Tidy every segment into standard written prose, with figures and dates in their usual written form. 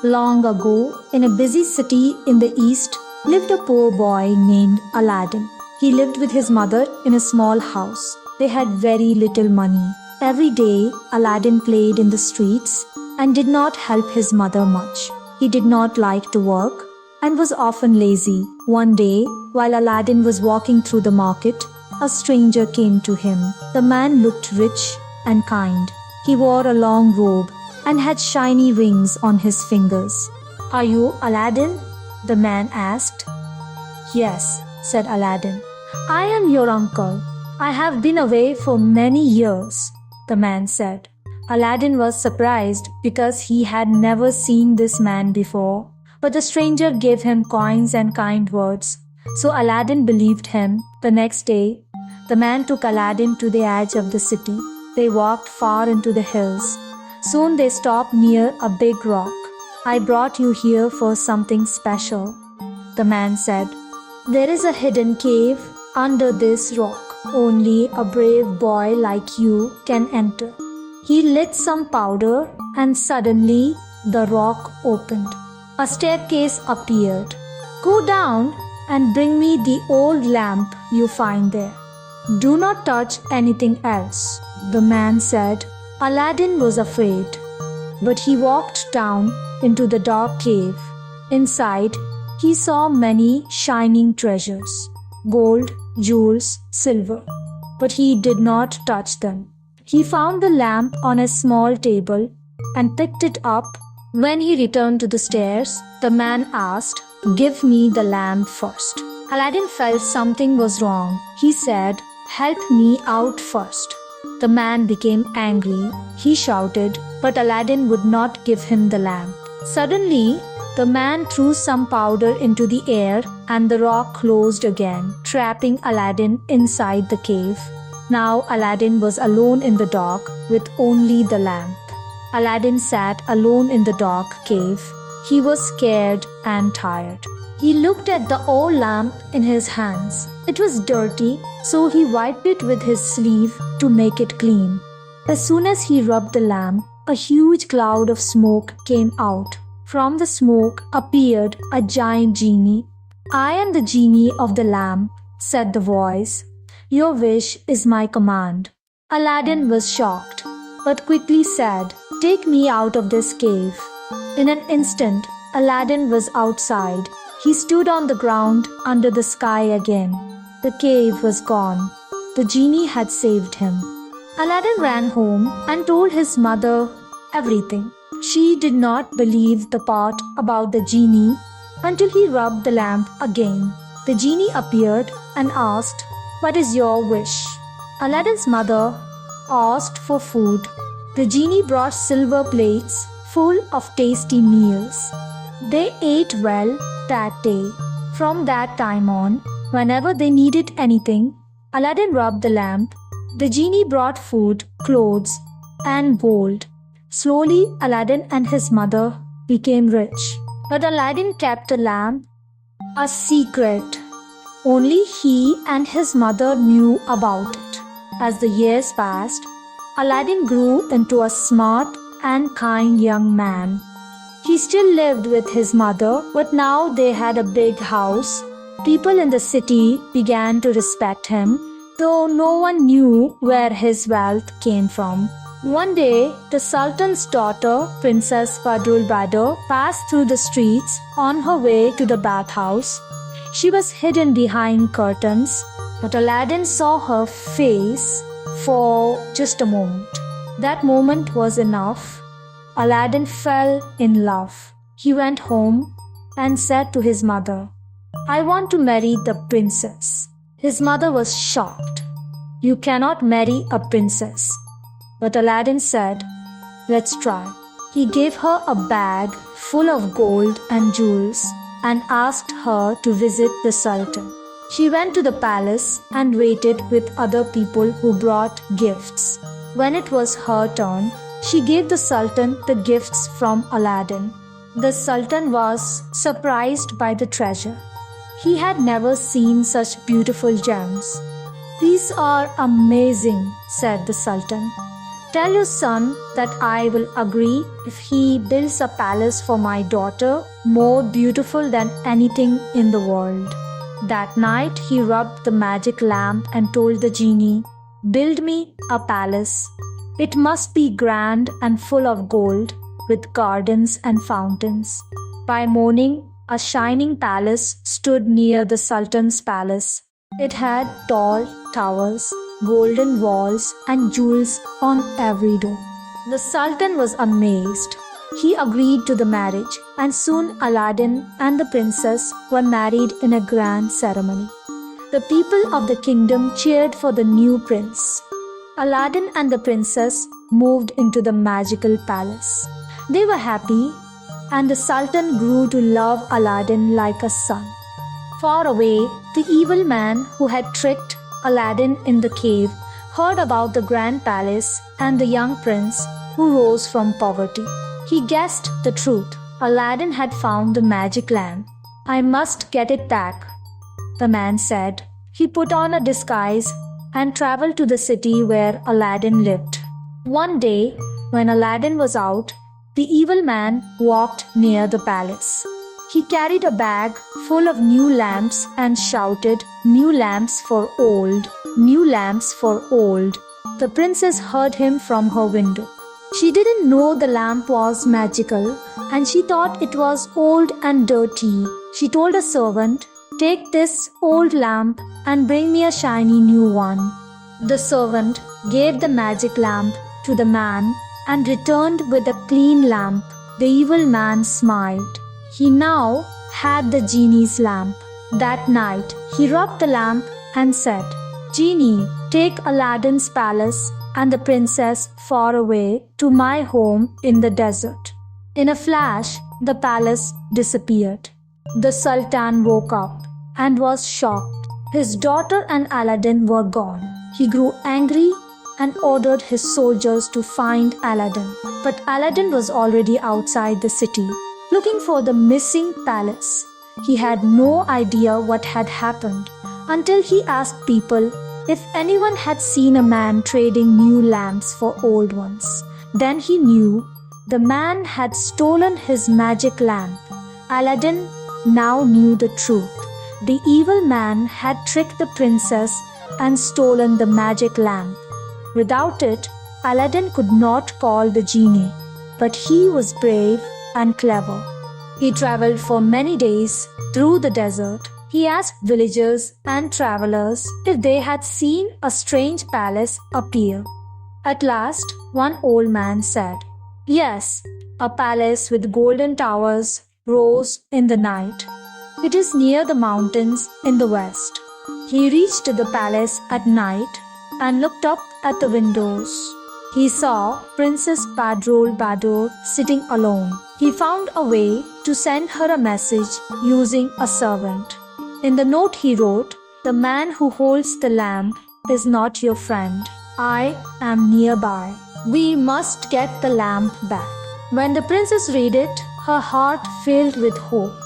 Long ago, in a busy city in the east, lived a poor boy named Aladdin. He lived with his mother in a small house. They had very little money. Every day, Aladdin played in the streets and did not help his mother much. He did not like to work and was often lazy. One day, while Aladdin was walking through the market, a stranger came to him. The man looked rich and kind. He wore a long robe and had shiny rings on his fingers. "Are you Aladdin?" the man asked. "Yes," said Aladdin. "I am your uncle. I have been away for many years," the man said. Aladdin was surprised because he had never seen this man before, but the stranger gave him coins and kind words, so Aladdin believed him. The next day, the man took Aladdin to the edge of the city. They walked far into the hills. Soon they stopped near a big rock. "I brought you here for something special," the man said. "There is a hidden cave under this rock. Only a brave boy like you can enter." He lit some powder and suddenly the rock opened. A staircase appeared. "Go down and bring me the old lamp you find there. Do not touch anything else," the man said. Aladdin was afraid, but he walked down into the dark cave. Inside, he saw many shining treasures: gold, jewels, silver, but he did not touch them. He found the lamp on a small table and picked it up. When he returned to the stairs, the man asked, "Give me the lamp first." Aladdin felt something was wrong. He said, "Help me out first." The man became angry. He shouted, but Aladdin would not give him the lamp. Suddenly, the man threw some powder into the air and the rock closed again, trapping Aladdin inside the cave. Now Aladdin was alone in the dark with only the lamp. Aladdin sat alone in the dark cave. He was scared and tired. He looked at the old lamp in his hands. It was dirty, so he wiped it with his sleeve to make it clean. As soon as he rubbed the lamp, a huge cloud of smoke came out. From the smoke appeared a giant genie. "I am the genie of the lamp," said the voice. "Your wish is my command." Aladdin was shocked, but quickly said, "Take me out of this cave." In an instant, Aladdin was outside. He stood on the ground under the sky again. The cave was gone. The genie had saved him. Aladdin ran home and told his mother everything. She did not believe the part about the genie until he rubbed the lamp again. The genie appeared and asked, "What is your wish?" Aladdin's mother asked for food. The genie brought silver plates full of tasty meals. They ate well that day. From that time on, whenever they needed anything, Aladdin rubbed the lamp. The genie brought food, clothes, and gold. Slowly, Aladdin and his mother became rich. But Aladdin kept the lamp a secret. Only he and his mother knew about it. As the years passed, Aladdin grew into a smart and kind young man. He still lived with his mother, but now they had a big house. People in the city began to respect him, though no one knew where his wealth came from. One day, the Sultan's daughter, Princess Badroulbadour, passed through the streets on her way to the bathhouse. She was hidden behind curtains, but Aladdin saw her face for just a moment. That moment was enough. Aladdin fell in love. He went home and said to his mother, "I want to marry the princess." His mother was shocked. "You cannot marry a princess." But Aladdin said, "Let's try." He gave her a bag full of gold and jewels and asked her to visit the Sultan. She went to the palace and waited with other people who brought gifts. When it was her turn, she gave the Sultan the gifts from Aladdin. The Sultan was surprised by the treasure. He had never seen such beautiful gems. "These are amazing," said the Sultan. Tell your son that I will agree if he builds a palace for my daughter more beautiful than anything in the world. That night he rubbed the magic lamp and told the genie, "Build me a palace. It must be grand and full of gold, with gardens and fountains." By morning, a shining palace stood near the Sultan's palace. It had tall towers, golden walls, and jewels on every door. The Sultan was amazed. He agreed to the marriage, and soon Aladdin and the princess were married in a grand ceremony. The people of the kingdom cheered for the new prince. Aladdin and the princess moved into the magical palace. They were happy, and the Sultan grew to love Aladdin like a son. Far away, the evil man who had tricked Aladdin in the cave heard about the grand palace and the young prince who rose from poverty. He guessed the truth. Aladdin had found the magic lamp. "I must get it back," the man said. He put on a disguise and traveled to the city where Aladdin lived. One day, when Aladdin was out, the evil man walked near the palace. He carried a bag full of new lamps and shouted, "New lamps for old, new lamps for old." The princess heard him from her window. She didn't know the lamp was magical, and she thought it was old and dirty. She told a servant, "Take this old lamp and bring me a shiny new one." The servant gave the magic lamp to the man and returned with a clean lamp. The evil man smiled. He now had the genie's lamp. That night, he rubbed the lamp and said, "Genie, take Aladdin's palace and the princess far away to my home in the desert." In a flash, the palace disappeared. The Sultan woke up and was shocked. His daughter and Aladdin were gone. He grew angry and ordered his soldiers to find Aladdin. But Aladdin was already outside the city, looking for the missing palace. He had no idea what had happened until he asked people if anyone had seen a man trading new lamps for old ones. Then he knew the man had stolen his magic lamp. Aladdin now knew the truth. The evil man had tricked the princess and stolen the magic lamp. Without it, Aladdin could not call the genie, but he was brave and clever. He traveled for many days through the desert. He asked villagers and travelers if they had seen a strange palace appear. At last, one old man said, "Yes, a palace with golden towers rose in the night. It is near the mountains in the west." He reached the palace at night and looked up at the windows. He saw Princess Badroulbadour sitting alone. He found a way to send her a message using a servant. In the note he wrote, "The man who holds the lamp is not your friend. I am nearby. We must get the lamp back." When the princess read it, her heart filled with hope.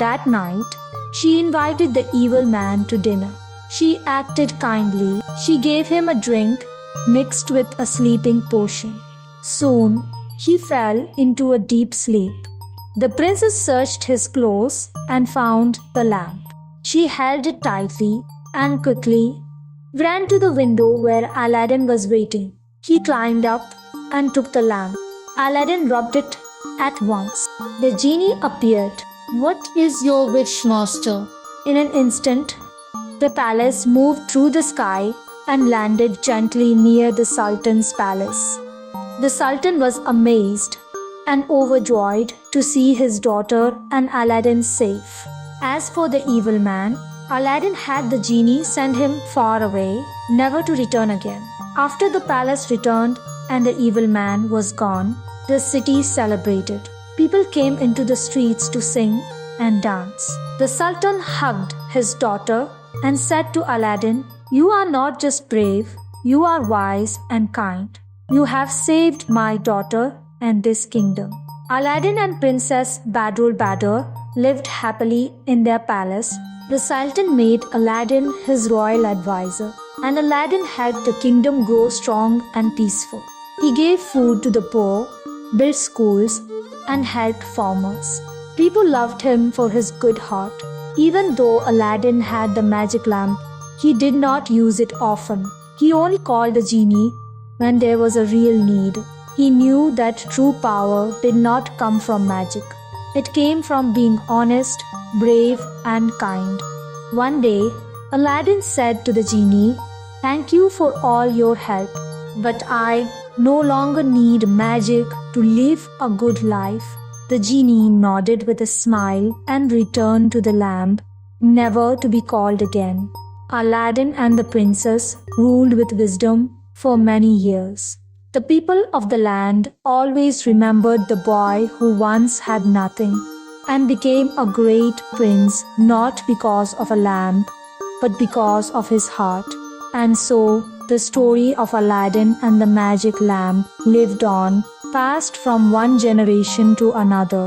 That night, she invited the evil man to dinner. She acted kindly. She gave him a drink mixed with a sleeping potion. Soon, he fell into a deep sleep. The princess searched his clothes and found the lamp. She held it tightly and quickly ran to the window where Aladdin was waiting. He climbed up and took the lamp. Aladdin rubbed it at once. The genie appeared. "What is your wish, master?" In an instant, the palace moved through the sky and landed gently near the Sultan's palace. The Sultan was amazed and overjoyed to see his daughter and Aladdin safe. As for the evil man, Aladdin had the genie send him far away, never to return again. After the palace returned and the evil man was gone, the city celebrated. People came into the streets to sing and dance. The Sultan hugged his daughter and said to Aladdin, "You are not just brave, you are wise and kind. You have saved my daughter and this kingdom." Aladdin and Princess Badroulbadour lived happily in their palace. The Sultan made Aladdin his royal advisor, and Aladdin helped the kingdom grow strong and peaceful. He gave food to the poor, built schools, and helped farmers. People loved him for his good heart. Even though Aladdin had the magic lamp, he did not use it often. He only called the genie when there was a real need. He knew that true power did not come from magic. It came from being honest, brave, and kind. One day, Aladdin said to the genie, "Thank you for all your help, but I no longer need magic to live a good life." The genie nodded with a smile and returned to the lamp, never to be called again. Aladdin and the princess ruled with wisdom for many years. The people of the land always remembered the boy who once had nothing and became a great prince, not because of a lamp, but because of his heart. And so, the story of Aladdin and the magic lamp lived on, passed from one generation to another,